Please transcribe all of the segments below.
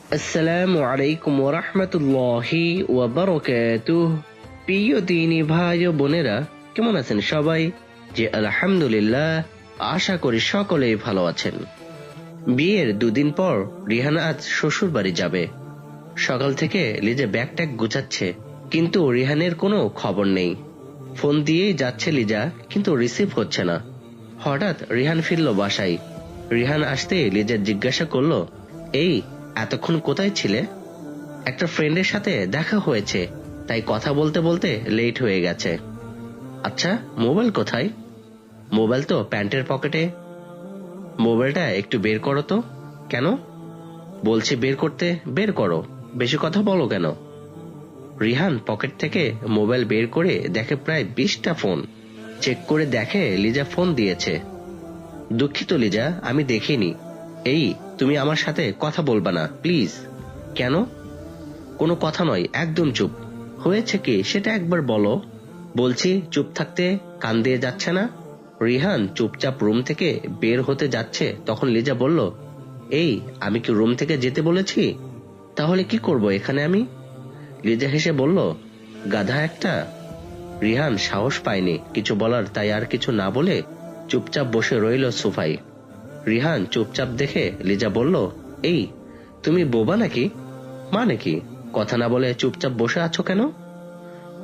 আসসালামু আলাইকুম ওয়া রাহমাতুল্লাহি ওয়া বারাকাতুহু। প্রিয় দিনী ভাই ও বোনেরা, কেমন আছেন সবাই? যে আলহামদুলিল্লাহ, আশা করি সকলেই ভালো আছেন। বিয়ের দুদিন পর রিহান আজ শ্বশুর বাড়ি যাবে। সকাল থেকে লিজা ব্যাগ ট্যাগ গুছাচ্ছে, কিন্তু রিহানের কোনো খবর নেই। ফোন দিয়েই যাচ্ছে লিজা, কিন্তু রিসিভ হচ্ছে না। হঠাৎ রিহান ফিরল বাসায়। রিহান আসতে লিজা জিজ্ঞাসা করলো, এই এতক্ষণ কোথায় ছিলে? একটা ফ্রেন্ডের সাথে দেখা হয়েছে, তাই কথা বলতে বলতে লেট হয়ে গেছে। আচ্ছা, মোবাইল কোথায়? মোবাইল তো প্যান্টের পকেটে। মোবাইলটা একটু বের করো তো। কেন? বলছি বের করতে, বের করো। বেশি কথা বলো কেন? রিহান পকেট থেকে মোবাইল বের করে দেখে প্রায় 20টা ফোন। চেক করে দেখে লিজা ফোন দিয়েছে। দুঃখিত লিজা, আমি দেখিনি। এই, তুমি আমার সাথে কথা বলবা না প্লিজ। কেন? কোনো কথা নয়, একদম চুপ। হয়েছে কি সেটা একবার বলো। বলছি চুপ থাকতে, কান দিয়ে যাচ্ছে না। রিহান চুপচাপ রুম থেকে বের হতে যাচ্ছে, তখন লিজা বলল, এই, আমি কি রুম থেকে যেতে বলেছি? তাহলে কি করব এখানে আমি? লিজা হেসে বলল, গাধা একটা। রিহান সাহস পায়নি কিছু বলার, তাই আর কিছু না বলে চুপচাপ বসে রইল সোফায়। রিহান চুপচাপ দেখে লিজা বলল, এই, তুমি বোবা নাকি? মানে কি? কথা না বলে চুপচাপ বসে আছো কেন?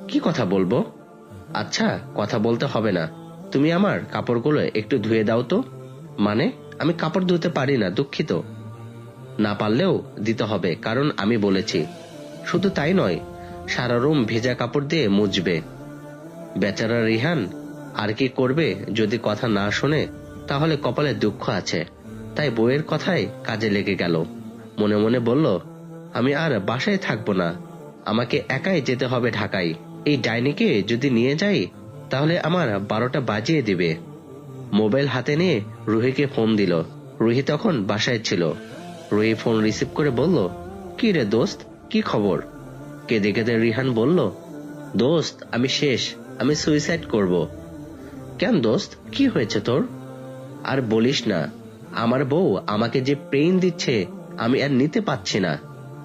কি কথা বলবো? আচ্ছা, কথা বলতে হবে না। তুমি আমার কাপড়গুলো একটু ধুয়ে দাও তো। মানে? আমি কাপড় ধুতে পারি না, দুঃখিত। না পারলেও দিতে হবে, কারণ আমি বলেছি। শুধু তাই নয়, সারা রুম ভেজা কাপড় দিয়ে মুছবে। বেচারা রিহান আর কি করবে? যদি কথা না শোনে তাহলে কপালে দুঃখ আছে। তাই বউয়ের কথায় কাজে লেগে গেল। মনে মনে বলল, আমি আর বাসায় থাকবো না, আমাকে একাই যেতে হবে ঢাকায়। এই ডাইনিকে যদি নিয়ে যাই তাহলে আমার 12টা বাজিয়ে দিবে। মোবাইল হাতে নিয়ে রুহিকে ফোন দিল। রুহি তখন বাসায় ছিল। রুহি ফোন রিসিভ করে বলল, কি রে দোস্ত, কি খবর? কেঁদে কেঁদে রিহান বলল, দোস্ত আমি শেষ, আমি সুইসাইড করব। কেন দোস্ত, কি হয়েছে তোর? আর বলিস না, আমার বউ আমাকে যে পেইন দিচ্ছে আমি আর নিতে পারছি না।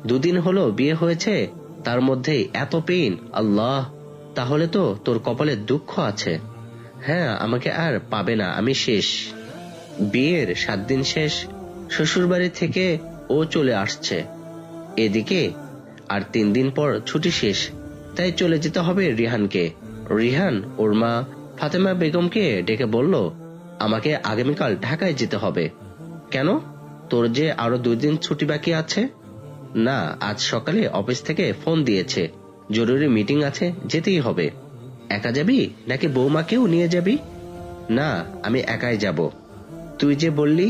দুদিন হলো বিয়ে হয়েছে, তার মধ্যে এত পেইন, আল্লাহ! তাহলে তো তোর কপালে দুঃখ আছে। হ্যাঁ, আমাকে আর পাবে না, আমি শেষ। বিয়ের 7 দিন শেষ। শ্বশুরবাড়ি থেকে ও চলে আসছে এদিকে, আর 3 দিন পর ছুটি শেষ। তাই চলে যেতে হবে রিহানকে। রিহান ওর মা ফাতেমা বেগমকে ডেকে বলল, আমাকে আগামীকাল ঢাকায় যেতে হবে। কেন? তোর যে আরো 2 দিন ছুটি বাকি আছে। না, আজ সকালে অফিস থেকে ফোন দিয়েছে, জরুরি মিটিং আছে, যেতেই হবে। একা যাবি নাকি বৌমাকেও নিয়ে যাবি? না, আমি একাই যাব। তুই যে বললি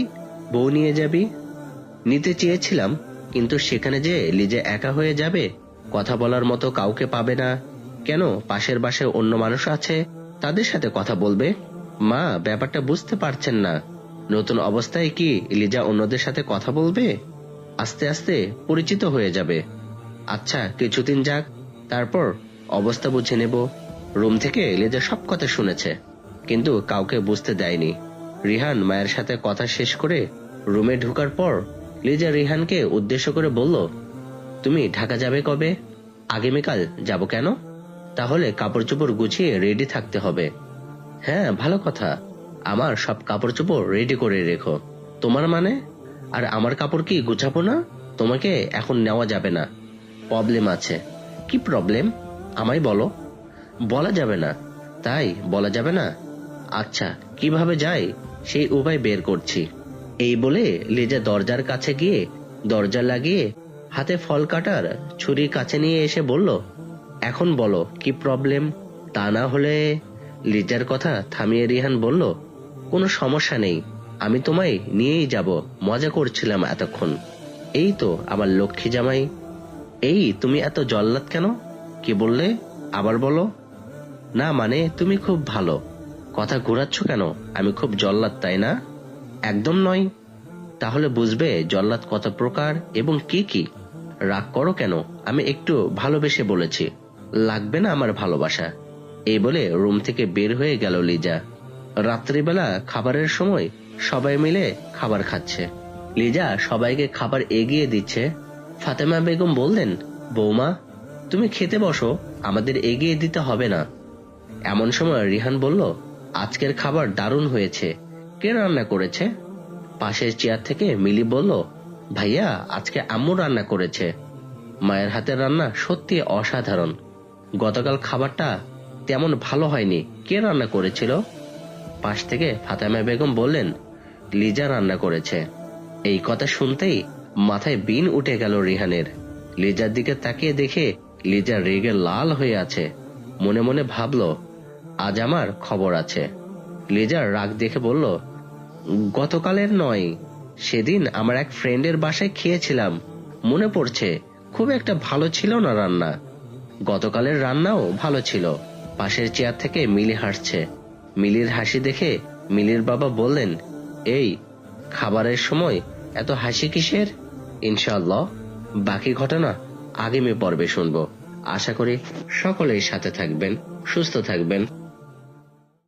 বউ নিয়ে যাবি। নিতে চেয়েছিলাম, কিন্তু সেখানে যে লিজে একা হয়ে যাবে, কথা বলার মতো কাউকে পাবে না। কেন? পাশের বাসায় অন্য মানুষ আছে, তাদের সাথে কথা বলবে। মা ব্যাপারটা বুঝতে পারছেন না। নতুন অবস্থায় কি লিজা অন্যদের সাথে কথা বলবে? আস্তে আস্তে পরিচিত হয়ে যাবে। আচ্ছা, কিছুদিন যাক, তারপর অবস্থা বুঝে নেব। রুম থেকে লিজা সব কথা শুনেছে, কিন্তু কাউকে বুঝতে দেয়নি। রিহান মায়ের সাথে কথা শেষ করে রুমে ঢোকার পর লিজা রিহানকে উদ্দেশ্য করে বলল, তুমি ঢাকা যাবে কবে? আগামীকাল যাব। কেন? তাহলে কাপড় চোপড় গুছিয়ে রেডি থাকতে হবে। হ্যাঁ, ভালো কথা। আমার সব কাপড় চোপড় রেডি করে রেখো। তোমার মানে? আর আমার কাপড় কি গুছাবো না? তোমাকে এখন নেওয়া যাবে না, প্রবলেম আছে। কি প্রবলেম? আমায় বলো। বলা যাবে না। তাই বলা যাবে না? আচ্ছা, কিভাবে যাই সেই উপায় বের করছি। এই বলে লিজা দরজার কাছে গিয়ে দরজা লাগিয়ে হাতে ফল কাটার ছুরি কাছে নিয়ে এসে বলল, এখন বলো কি প্রবলেম। তা না হলে। লিজার কথা থামিয়ে রিহান বলল, কোনো সমস্যা নেই, আমি তোমায় নিয়েই যাব, মজা করছিলাম এতক্ষণ। এই তো আমার লক্ষ্মী জামাই। এই, তুমি এত জল্লাদ কেন? কি বললে? আবার বলো। না মানে, তুমি খুব ভালো। কথা ঘুরাচ্ছ কেন? আমি খুব জল্লাদ তাই না? একদম নয়। তাহলে বুঝবে জল্লাদ কত প্রকার এবং কি কি। রাগ করো কেন? আমি একটু ভালোবেসে বলেছি। লাগবে না আমার ভালোবাসা। এই বলে রুম থেকে বের হয়ে গেল লিজা। রাত্রিবেলা খাবারের সময় সবাই মিলে খাবার খাচ্ছে। লিজা সবাইকে খাবার এগিয়ে দিচ্ছে। ফাতেমা বেগম বললেন, বৌমা তুমি খেতে বসো, আমাদের এগিয়ে দিতে হবে না। এমন সময় রিহান বলল, আজকের খাবার দারুণ হয়েছে, কে রান্না করেছে? পাশের চেয়ার থেকে মিলি বলল, ভাইয়া আজকে আম্মু রান্না করেছে। মায়ের হাতের রান্না সত্যি অসাধারণ। গতকাল খাবারটা তেমন ভালো হয়নি, কে রান্না করেছিল? পাশ থেকে ফাতেমা বেগম বললেন, লিজা রান্না করেছে। এই কথা শুনতেই মাথায় বিন উঠে গেল রিহানের। লিজার দিকে তাকিয়ে দেখে লিজা রেগে লাল হয়ে আছে। মনে মনে ভাবল, আজ আমার খবর আছে। লিজার রাগ দেখে বলল, গতকালের নয়, সেদিন আমার এক ফ্রেন্ডের বাসায় খেয়েছিলাম, মনে পড়ছে, খুব একটা ভালো ছিল না রান্না। গতকালের রান্নাও ভালো ছিল। পাশের চেয়ার থেকে মিলি হাসছে। মিলির হাসি দেখে মিলির বাবা বললেন, এই খাবারের সময় এত হাসি কিসের? ইনশাআল্লাহ বাকি ঘটনা আগামী পর্বে শুনবো। আশা করি সকলেই সাথে থাকবেন, সুস্থ থাকবেন।